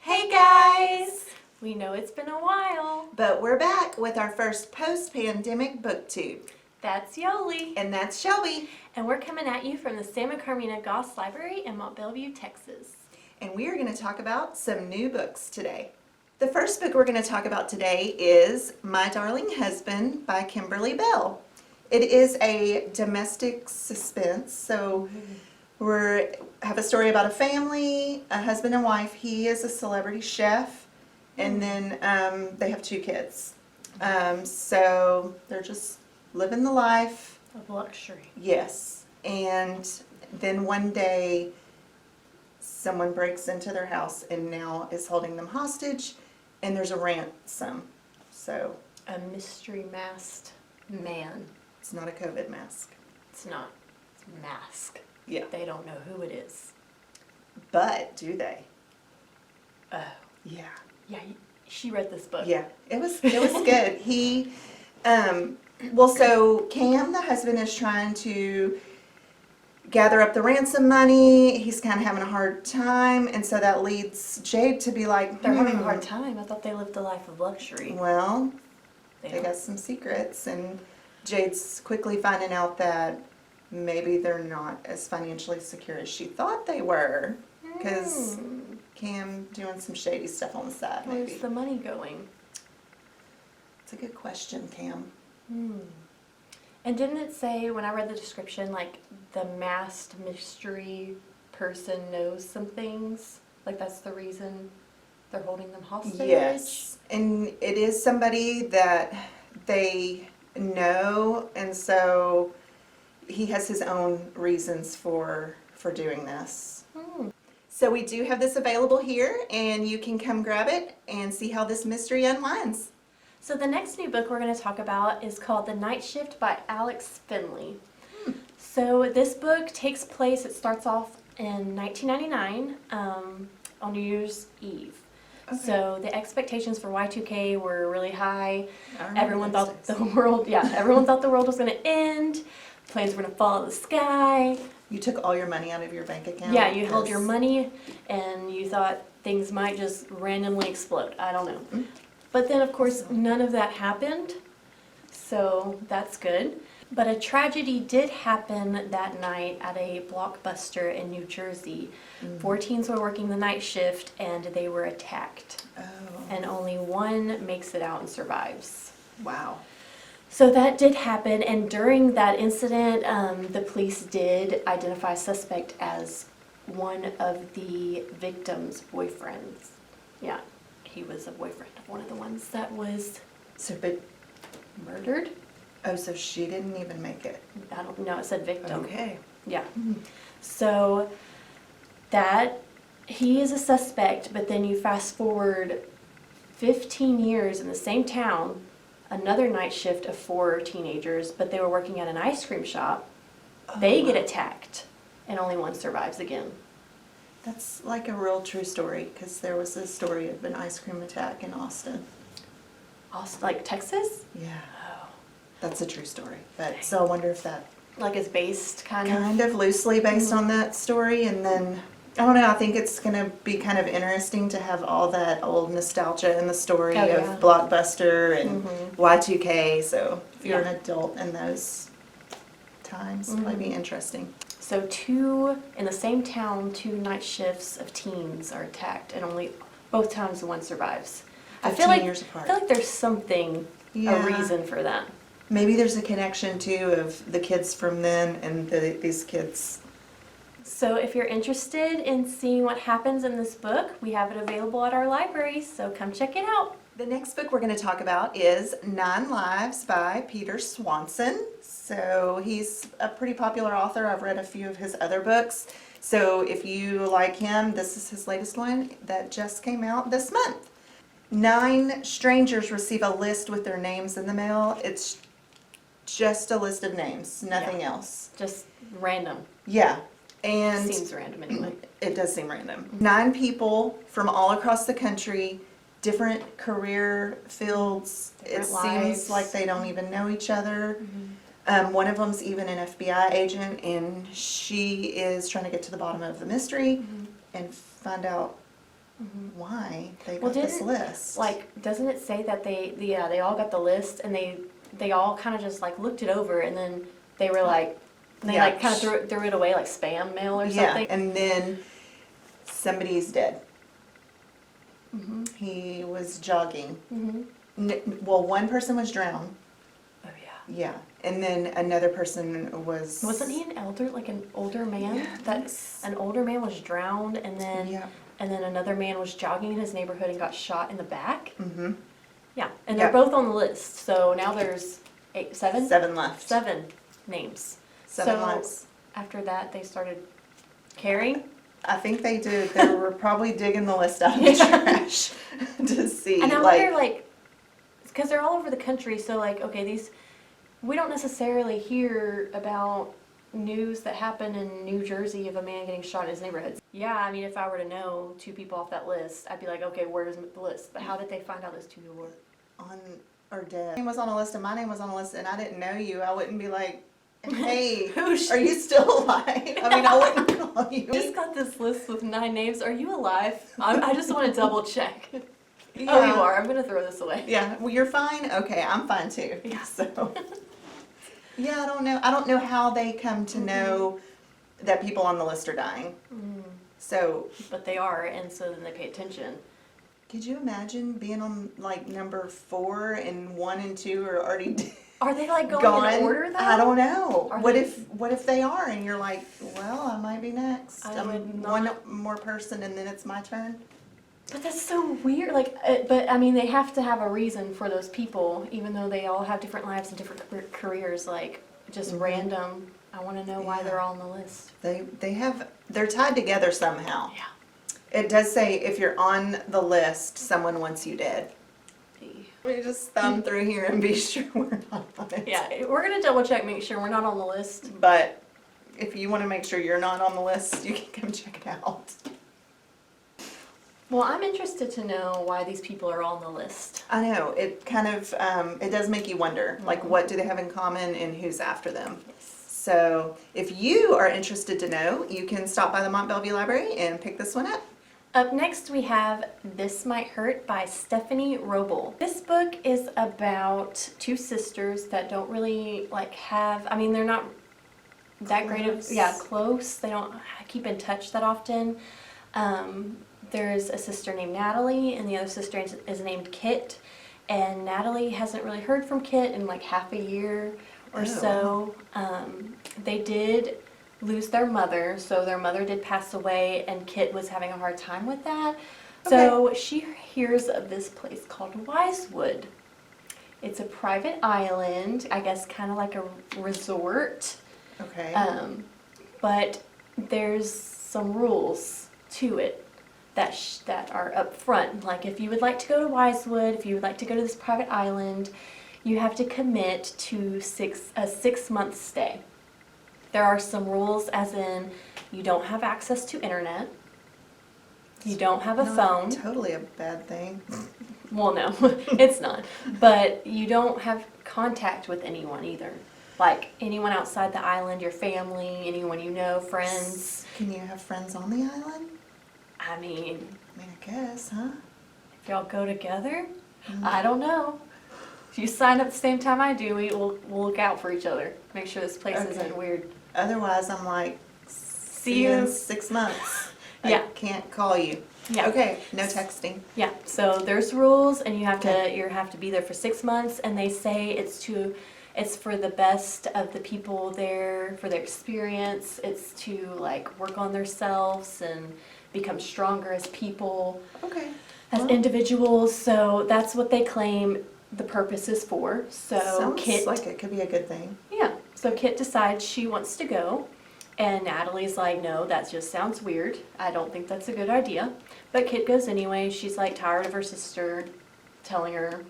Hey guys! We know it's been a while, But we're back with our first post-pandemic BookTube. That's Yoli, And that's Shelby. and we're coming at you from the Santa Carmina Goss Library in Mont Belvieu, Texas. And we are going to talk about some new books today. The first book we're going to talk about today is My Darling Husband by Kimberly Belle. It is a domestic suspense, so we have a story about a family, a husband and wife. He is a celebrity chef, and then they have 2 kids. So they're just living the life. Of luxury. Yes. And then one day, someone breaks into their house and now is holding them hostage, and there's a ransom. So A mystery masked man. it's not a COVID mask. It's not. It's a mask. Yeah. They don't know who it is. But do they? Oh. Yeah. Yeah, she read this book. Yeah. It was good. He, so Cam, the husband, is trying to gather up the ransom money. He's kind of having a hard time, and so that leads Jade to be like, They're having a hard time. I thought they lived a life of luxury. Well, They they don't. got some secrets, and Jade's quickly finding out that maybe they're not as financially secure as she thought they were, because Cam doing some shady stuff on the side, maybe. Where's the money going? It's a good question, Cam. And didn't it say, when I read the description, like, the masked mystery person knows some things? Like, that's the reason they're holding them hostage? Yes, and it is somebody that they know, and so he has his own reasons for doing this. So we do have this available here, and you can come grab it and see how this mystery unwinds. So the next new book we're going to talk about is called The Night Shift by Alex Finlay. So this book takes place, it starts off in 1999 on New Year's Eve. Okay. So the expectations for Y2K were really high. I remember Everyone those thought days. everyone thought the world was going to end. Planes were going to fall out of the sky. You took all your money out of your bank account? Yeah, you held your Yes. money and you thought things might just randomly explode. I don't know. But then, of course, none of that happened, so that's good. But a tragedy did happen that night at a Blockbuster in New Jersey. 4 teens were working the night shift and they were attacked. Oh, And only one makes it out and survives. wow. So that did happen, and during that incident, the police did identify a suspect as one of the victim's boyfriends. Yeah, he was a boyfriend of one of the ones that was But, murdered. so she didn't even make it. I don't know, it said victim. Okay. Yeah. So that, he is a suspect, but then you fast forward 15 years in the same town, another night shift of 4 teenagers, but they were working at an ice cream shop. They get attacked, and only one survives again. That's like a real true story, because there was a story of an ice cream attack in Austin. Also, like Texas? Yeah. Oh. That's a true story. But so I wonder if that Like it's based kind of. kind of loosely based on that story, and then I don't know, I think it's going to be kind of interesting to have all that old nostalgia in the story Oh, of yeah. Blockbuster and Y2K, so if you're Yeah. an adult in those times, it'll probably be interesting. So in the same town, 2 night shifts of teens are attacked, and only both times one survives. 15 years apart. I feel like there's something, Yeah. a reason for that. Maybe there's a connection too of the kids from then and these kids. So if you're interested in seeing what happens in this book, we have it available at our library, so come check it out. The next book we're going to talk about is 9 Lives by Peter Swanson. So he's a pretty popular author. I've read a few of his other books. So if you like him, this is his latest one that just came out this month. 9 strangers receive a list with their names in the mail. It's just a list of names, nothing else. Just random. Yeah. And Seems random anyway. it does seem random. 9 people from all across the country, different career fields. Different It lives. seems like they don't even know each other. One of them's even an FBI agent, and she is trying to get to the bottom of the mystery and find out why they got this list. Like, doesn't it say that they all got the list and they all kind of just like looked it over and then they were like, like kind of threw it away like spam mail or something? Yeah, and then somebody's dead. He was jogging. Well, one person was drowned. Oh yeah. Yeah, and then another person was. Wasn't he an older man? Yeah, An older man was drowned, and then another man was jogging in his neighborhood and got shot in the back. Yeah, and they're both on the list. So now there's seven. 7 left. 7 names. 7 lives. After that, they started caring. I think they did. They were probably digging the list out of the trash to see. And I wonder, like, because they're all over the country, so like, okay, we don't necessarily hear about news that happened in New Jersey of a man getting shot in his neighborhood. Yeah, I mean, if I were to know 2 people off that list, I'd be like, okay, where's the list? But how did they find out those 2 people were on or dead? My name was on a list, and my name was on a list, and I didn't know you. I wouldn't be like, hey, are you still alive? I mean, I wouldn't call you. I just got this list with 9 names. Are you alive? I just want to double check. Yeah. Oh, you are. I'm going to throw this away. Yeah, well, you're fine? Okay, I'm fine too. Yeah. So, yeah, I don't know. I don't know how they come to know that people on the list are dying. So. But they are, and so then they pay attention. Could you imagine being on like number 4 and 1 and 2 are already dead? Are they like going in order though? I don't know. Are What if they are and you're like, well, I might be next. I would not. One more person and then it's my turn. But that's so weird. Like, but I mean, they have to have a reason for those people, even though they all have different lives and different careers. Like, just random. I want to know why they're all on the list. They're tied together somehow. Yeah. It does say if you're on the list, someone wants you dead. Let me just thumb through here and be sure we're not on it. Yeah, we're gonna double check, make sure we're not on the list. But if you want to make sure you're not on the list, you can come check it out. Well, I'm interested to know why these people are on the list. I know, it kind of, it does make you wonder, like what do they have in common and who's after them. So if you are interested to know, you can stop by the Mont Bellevue Library and pick this one up. Up next we have This Might Hurt by Stephanie Wrobel. This book is about 2 sisters that don't really like have, I mean, they're not that great of, close. They don't keep in touch that often. There's a sister named Natalie and the other sister is named Kit. And Natalie hasn't really heard from Kit in like half a year or so. They did lose their mother, so their mother did pass away and Kit was having a hard time with that. So she hears of this place called Wisewood. It's a private island, I guess kind of like a resort. Okay. But there's some rules to it that are up front. Like if you would like to go to Wisewood, if you would like to go to this private island, you have to commit to a 6-month stay. There are some rules, as in you don't have access to internet, you don't have a phone. Totally a bad thing. Well, no, it's not. But you don't have contact with anyone either. Like anyone outside the island, your family, anyone you know, friends. Can you have friends on the island? I mean, I guess, huh? if y'all go together, I don't know. If you sign up at the same time I do, we'll look out for each other. Make sure this place isn't weird. Otherwise, I'm like, see you in 6 months. Yeah. I can't call you. Yeah. Okay, no texting. Yeah, so there's rules and you have to be there for 6 months, and they say it's for the best of the people there, for their experience. It's to like work on themselves and become stronger as people, as individuals. So that's what they claim the purpose is for. So Sounds Kit, like it could be a good thing. yeah. So Kit decides she wants to go, and Natalie's like, no, that just sounds weird. I don't think that's a good idea. But Kit goes anyway. She's like tired of her sister telling her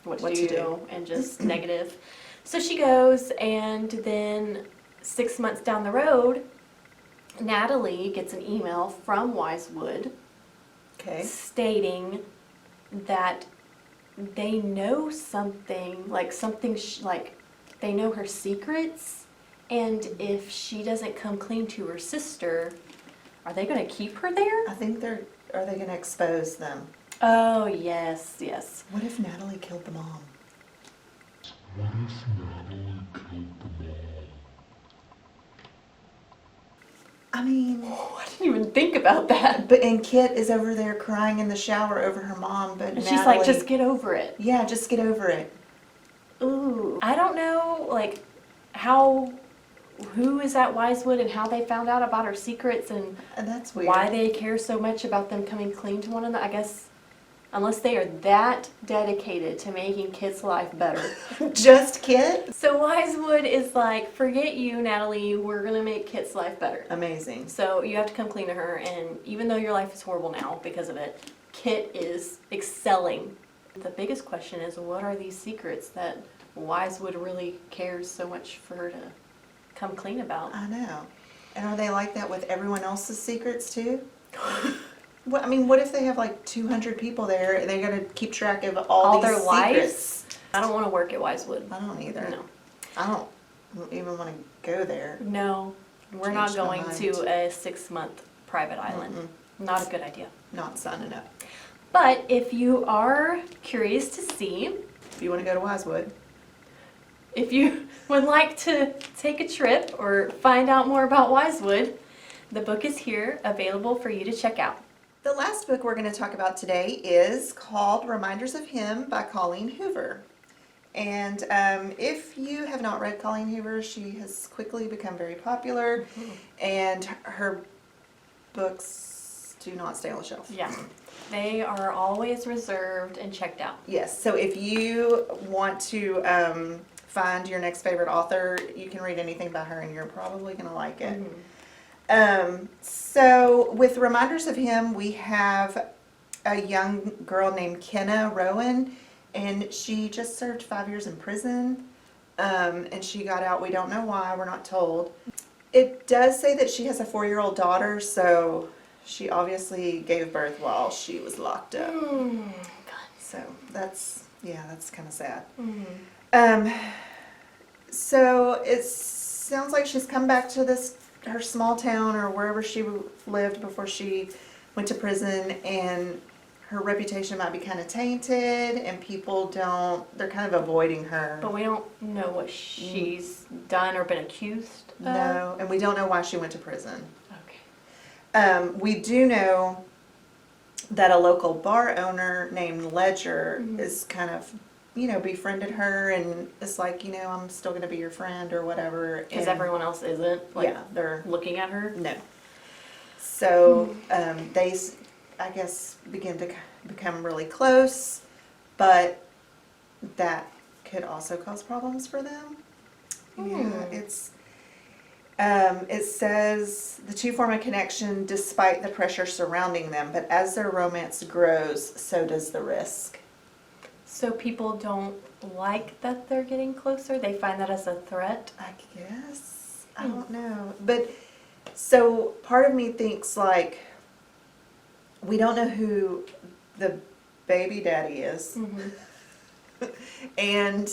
what to do and just negative. So she goes, and then 6 months down the road, Natalie gets an email from Wisewood stating that they know something, like they know her secrets, and if she doesn't come clean to her sister, are they going to keep her there? I think are they going to expose them? Oh, yes, yes. What if Natalie killed the mom? What if Natalie killed the mom? I mean, Oh, I didn't even think about that. and Kit is over there crying in the shower over her mom, but And Natalie, she's like, just get over it. yeah, just get over it. Ooh. I don't know, like, who is at Wisewood and how they found out about her secrets and And that's weird. why they care so much about them coming clean to one another. I guess, unless they are that dedicated to making Kit's life better. Just Kit? So Wisewood is like, forget you, Natalie, we're gonna make Kit's life better. Amazing. So you have to come clean to her, and even though your life is horrible now because of it, Kit is excelling. The biggest question is, what are these secrets that Wisewood really cares so much for her to come clean about? I know. And are they like that with everyone else's secrets too? What, I mean, what if they have like 200 people there and they got to keep track of all these their secrets? lives? I don't want to work at Wisewood. I don't either. No. I don't even want to go there. No, we're not Changed my going mind. to a 6-month private island. Not a good idea. Not signing up. But if you are curious to see, If you want to go to Wisewood, if you would like to take a trip or find out more about Wisewood, the book is here, available for you to check out. the last book we're going to talk about today is called Reminders of Him by Colleen Hoover. And if you have not read Colleen Hoover, she has quickly become very popular, and her books do not stay on the shelf. Yeah, they are always reserved and checked out. Yes, so if you want to find your next favorite author, you can read anything by her and you're probably going to like it. So with Reminders of Him, we have a young girl named Kenna Rowan, and she just served 5 years in prison, and she got out. We don't know why, we're not told. It does say that she has a 4-year-old daughter, so she obviously gave birth while she was locked up. So that's kind of sad. So it sounds like she's come back to her small town or wherever she lived before she went to prison, and her reputation might be kind of tainted, and they're kind of avoiding her. But we don't know what she's done or been accused of. No, and we don't know why she went to prison. Okay. We do know that a local bar owner named Ledger is kind of, befriended her, and it's like, I'm still going to be your friend or whatever. Because And- everyone else isn't, like, yeah, they're looking at her. no. So they, I guess, begin to become really close, but that could also cause problems for them. Yeah, it says the two form a connection despite the pressure surrounding them, but as their romance grows, so does the risk. So people don't like that they're getting closer? They find that as a threat? I guess. I don't know. But so part of me thinks like we don't know who the baby daddy is. And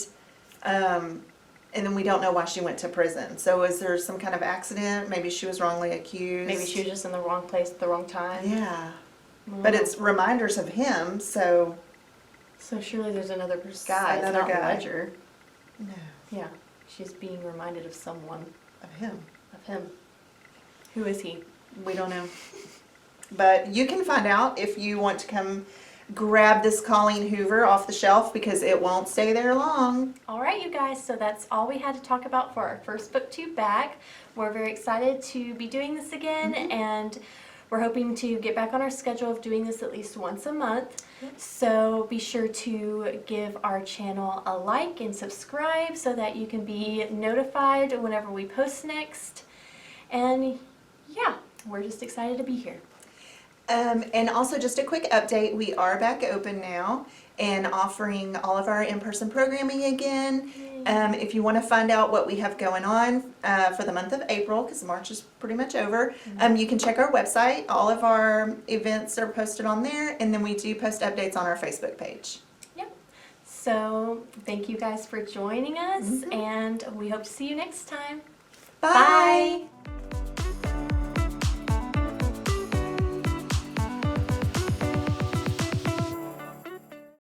then we don't know why she went to prison. So is there some kind of accident? Maybe she was wrongly accused. Maybe she was just in the wrong place at the wrong time? Yeah. But it's reminders of him, so So surely there's another guy. Another it's not guy. Ledger. no, Yeah. She's being reminded of someone. of him. Of him. Who is he? We don't know. But you can find out if you want to come grab this Colleen Hoover off the shelf, because it won't stay there long. All right, you guys, so that's all we had to talk about for our first BookTube back. We're very excited to be doing this again, and we're hoping to get back on our schedule of doing this at least once a month. So be sure to give our channel a like and subscribe so that you can be notified whenever we post next. And yeah, we're just excited to be here. And also just a quick update, we are back open now and offering all of our in-person programming again. If you want to find out what we have going on for the month of April, because March is pretty much over, you can check our website. All of our events are posted on there, and then we do post updates on our Facebook page. Yep. So thank you guys for joining us, and we hope to see you next time. Bye. Bye.